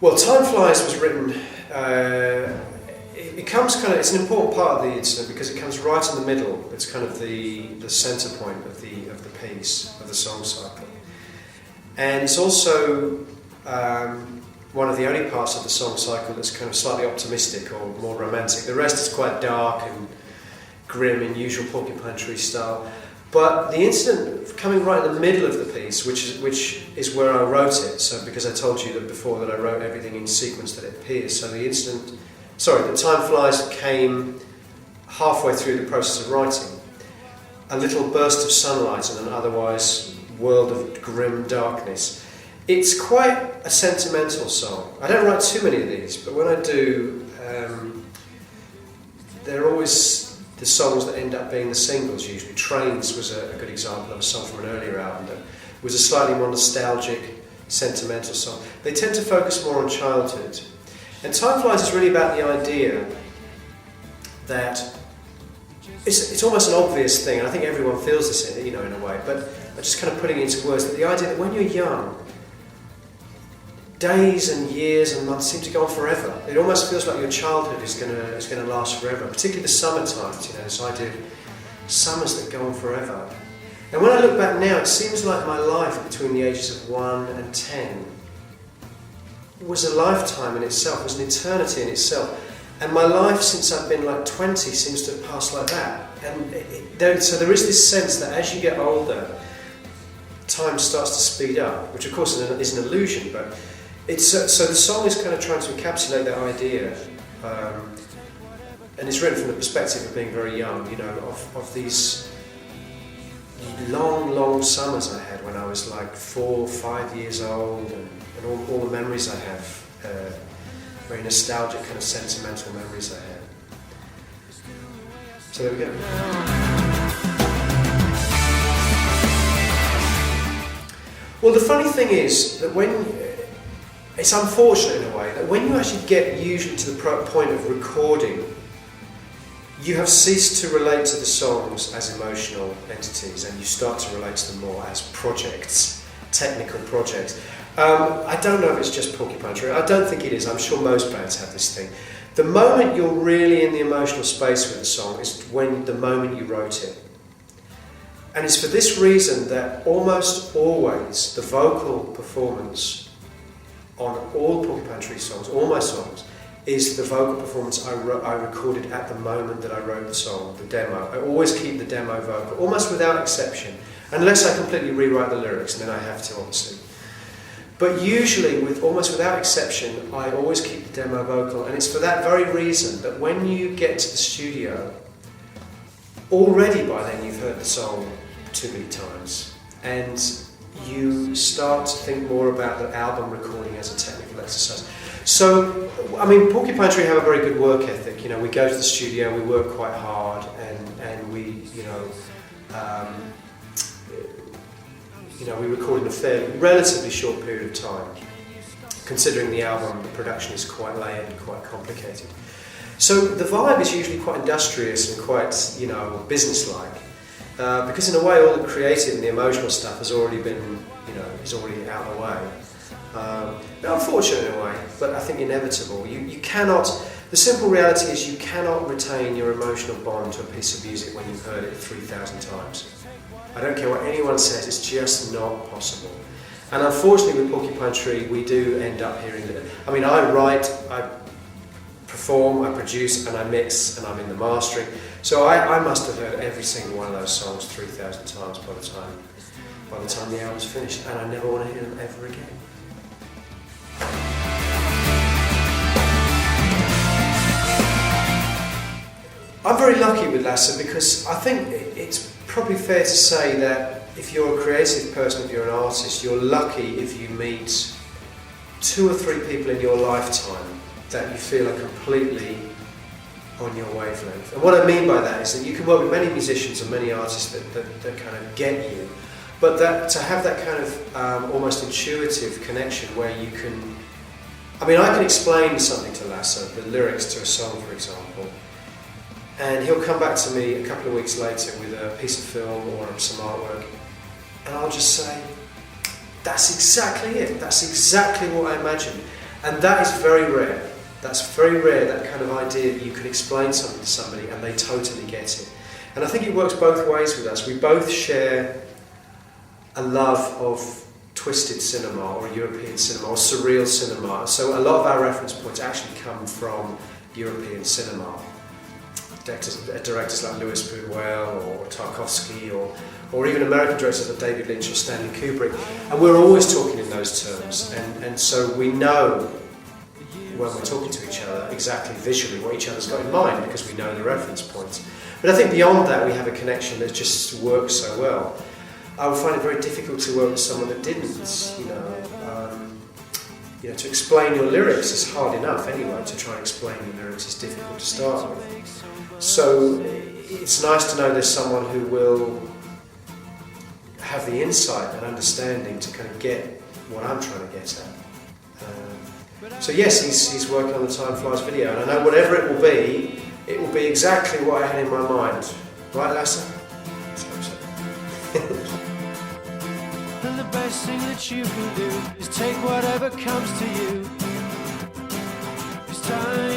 Well, Time Flies was written, it comes kind of, it's an important part of the incident because it comes right in the middle. It's kind of the centre point of the piece, of the song cycle. And it's also one of the only parts of the song cycle that's kind of slightly optimistic or more romantic. The rest is quite dark and grim in usual Porcupine Tree style. But the incident coming right in the middle of the piece, which is where I wrote it, so because I told you that before that I wrote everything in sequence that it appears, so the Time Flies came halfway through the process of writing. A little burst of sunlight in an otherwise world of grim darkness. It's quite a sentimental song. I don't write too many of these, but when I do, they're always the songs that end up being the singles usually. Trains was a good example of a song from an earlier album that was a slightly more nostalgic, sentimental song. They tend to focus more on childhood. And Time Flies is really about the idea that it's almost an obvious thing, and I think everyone feels this in a way, but I'm just kind of putting it into words, that the idea that when you're young, days and years and months seem to go on forever. It almost feels like your childhood is going to last forever, particularly the summer times, this idea of summers that go on forever. And when I look back now, it seems like my life between the ages of 1 and 10 was a lifetime in itself, was an eternity in itself. And my life since I've been like 20 seems to have passed like that. And so there is this sense that as you get older, time starts to speed up, which of course is an illusion, but it's so the song is kind of trying to encapsulate that idea, and it's written from the perspective of being very young, of these long summers I had when I was like 4 or 5 years old, and all the memories I have, very nostalgic kind of sentimental memories I had. So there we go. Well, the funny thing is that it's unfortunate in a way that when you actually get usually to the point of recording, you have ceased to relate to the songs as emotional entities and you start to relate to them more as projects, technical projects. I don't know if it's just Porcupine Tree. I don't think it is. I'm sure most bands have this thing. The moment you're really in the emotional space with the song is the moment you wrote it. And it's for this reason that almost always the vocal performance on all Porcupine Tree songs, all my songs, is the vocal performance I recorded at the moment that I wrote the song, the demo. I always keep the demo vocal, almost without exception, unless I completely rewrite the lyrics, and then I have to, obviously. But usually, almost without exception, I always keep the demo vocal, and it's for that very reason that when you get to the studio, already by then you've heard the song too many times, and you start to think more about the album recording as a technical exercise. So, I mean, Porcupine Tree have a very good work ethic. We go to the studio, we work quite hard, and we, we record in a fairly, relatively short period of time. Considering the album, the production is quite layered and quite complicated. So the vibe is usually quite industrious and quite, businesslike. Because in a way all the creative and the emotional stuff has already been, is already out of the way. Unfortunate in a way, but I think inevitable. You cannot, the simple reality is you cannot retain your emotional bond to a piece of music when you've heard it 3,000 times. I don't care what anyone says, it's just not possible. And unfortunately with Porcupine Tree we do end up hearing it. I mean, I write, I perform, I produce, and I mix, and I'm in the mastering. So I must have heard every single one of those songs 3,000 times by the time the album's finished, and I never want to hear them ever again. I'm very lucky with Lasse because I think it's probably fair to say that if you're a creative person, if you're an artist, you're lucky if you meet 2 or 3 people in your lifetime that you feel are completely on your wavelength. And what I mean by that is that you can work with many musicians and many artists that kind of get you, but that to have that kind of almost intuitive connection where you can, I mean, I can explain something to Lasse, the lyrics to a song for example, and he'll come back to me a couple of weeks later with a piece of film or some artwork, and I'll just say, that's exactly it, that's exactly what I imagined. And that is very rare. That's very rare, that kind of idea that you can explain something to somebody and they totally get it. And I think it works both ways with us. We both share a love of twisted cinema or European cinema or surreal cinema. So a lot of our reference points actually come from European cinema. Directors like Louis Buñuel or Tarkovsky or even American directors like David Lynch or Stanley Kubrick. And we're always talking in those terms. And so we know when we're talking to each other exactly visually what each other's got in mind because we know the reference points. But I think beyond that we have a connection that just works so well. I would find it very difficult to work with someone that didn't, to explain your lyrics is hard enough anyway. To try and explain your lyrics is difficult to start with. So it's nice to know there's someone who will have the insight and understanding to kind of get what I'm trying to get at. So yes, he's working on the Time Flies video, and I know whatever it will be exactly what I had in my mind. Right, Lasse? And the best thing that you can do is take whatever comes to you. 'Cause time